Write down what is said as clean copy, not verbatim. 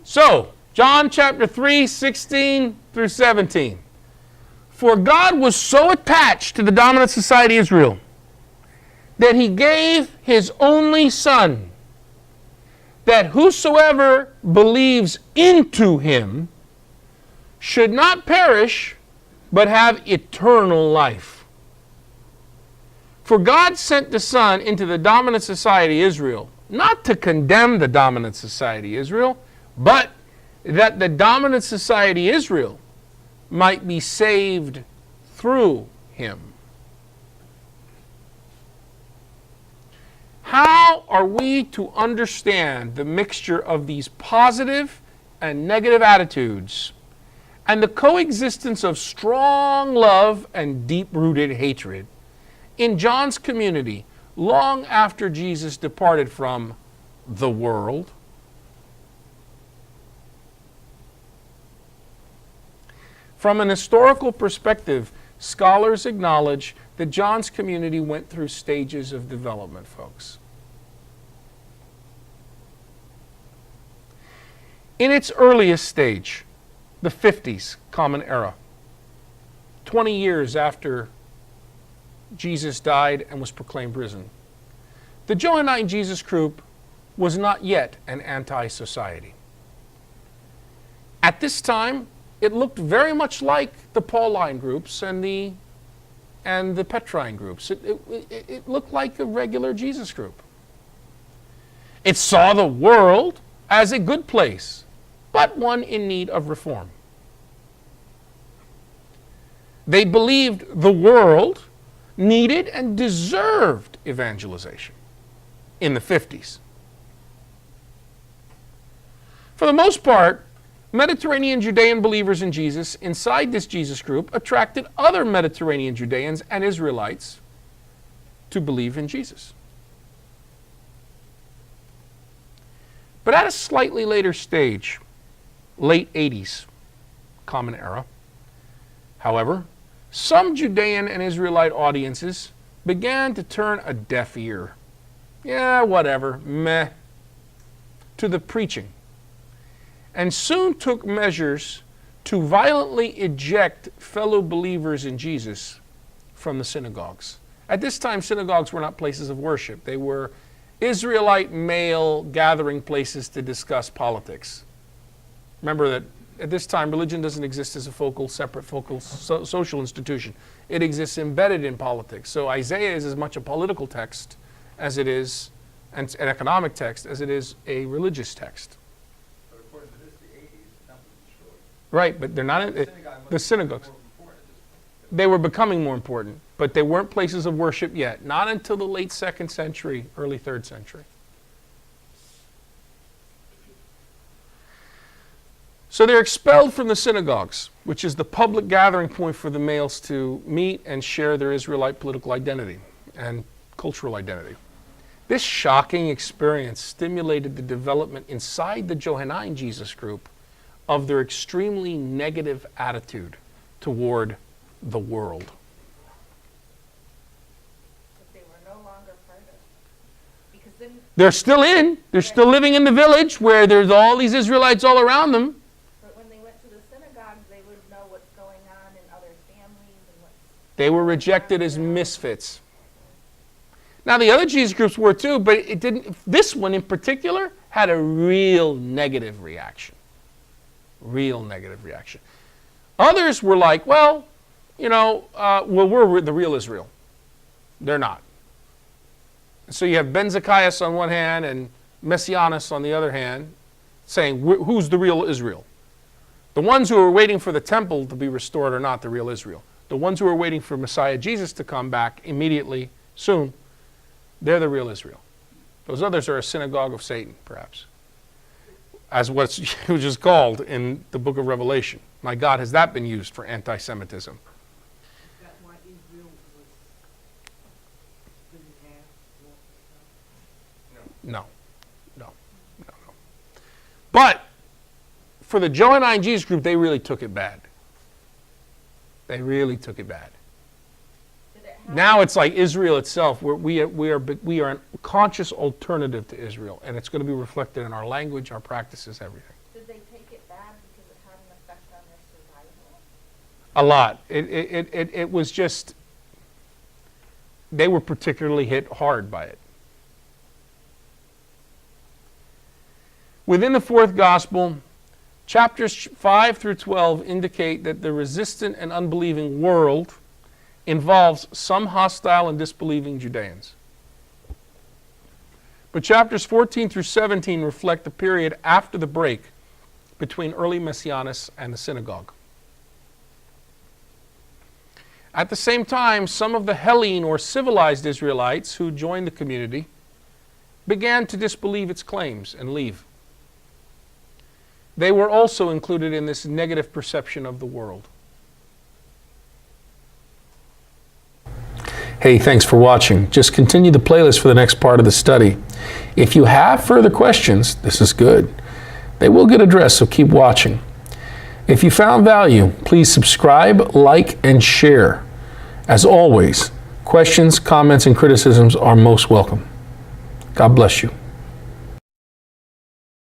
So, John chapter 3, 16 through 17. For God was so attached to the dominant society Israel that he gave his only Son, that whosoever believes into him should not perish, but have eternal life. For God sent the Son into the dominant society Israel, not to condemn the dominant society Israel, but that the dominant society Israel might be saved through him. How are we to understand the mixture of these positive and negative attitudes and the coexistence of strong love and deep-rooted hatred in John's community long after Jesus departed from the world? From an historical perspective, scholars acknowledge that John's community went through stages of development, folks. In its earliest stage, the 50s, Common Era, 20 years after Jesus died and was proclaimed risen, the Johannine Jesus group was not yet an anti-society. At this time, it looked very much like the Pauline groups and the Petrine groups. It looked like a regular Jesus group. It saw the world as a good place, but one in need of reform. They believed the world needed and deserved evangelization in the 50s. For the most part, Mediterranean Judean believers in Jesus inside this Jesus group attracted other Mediterranean Judeans and Israelites to believe in Jesus. But at a slightly later stage, late 80s, Common Era, however, some Judean and Israelite audiences began to turn a deaf ear, whatever, meh, to the preaching, and soon took measures to violently eject fellow believers in Jesus from the synagogues. At this time, synagogues were not places of worship. They were Israelite male gathering places to discuss politics. Remember that at this time, religion doesn't exist as a separate social institution. It exists embedded in politics. So Isaiah is as much a political text as it is an economic text as it is a religious text. But of course, it is the 80s, the temple was destroyed. Right, but they're not the synagogues. They were becoming more important, but they weren't places of worship yet. Not until the late 2nd century, early 3rd century. So they're expelled from the synagogues, which is the public gathering point for the males to meet and share their Israelite political identity and cultural identity. This shocking experience stimulated the development inside the Johannine Jesus group of their extremely negative attitude toward the world. But they were no longer part of it. Because then They're still in. They're still living in the village where there's all these Israelites all around them. They were rejected as misfits. Now the other Jesus groups were too, but it didn't. This one in particular had a real negative reaction. Real negative reaction. Others were like, well, we're the real Israel. They're not. So you have Ben Zacchaeus on one hand and Messianus on the other hand, saying, who's the real Israel? The ones who are waiting for the temple to be restored are not the real Israel. The ones who are waiting for Messiah Jesus to come back immediately, soon, they're the real Israel. Those others are a synagogue of Satan, perhaps, as which is called in the book of Revelation. My God, has that been used for anti-Semitism? Is that why Israel was split in half? No. But for the Johannine Jesus group, they really took it bad. They really took it bad. Now it's like Israel itself. We are a conscious alternative to Israel, and it's going to be reflected in our language, our practices, everything. Did they A lot. It was just, they were particularly hit hard by it. Within the fourth gospel, chapters 5 through 12 indicate that the resistant and unbelieving world involves some hostile and disbelieving Judeans. But chapters 14 through 17 reflect the period after the break between early Messianists and the synagogue. At the same time, some of the Hellene or civilized Israelites who joined the community began to disbelieve its claims and leave. They were also included in this negative perception of the world. Hey, thanks for watching. Just continue the playlist for the next part of the study. If you have further questions, this is good. They will get addressed, so keep watching. If you found value, please subscribe, like, and share. As always, questions, comments, and criticisms are most welcome. God bless you.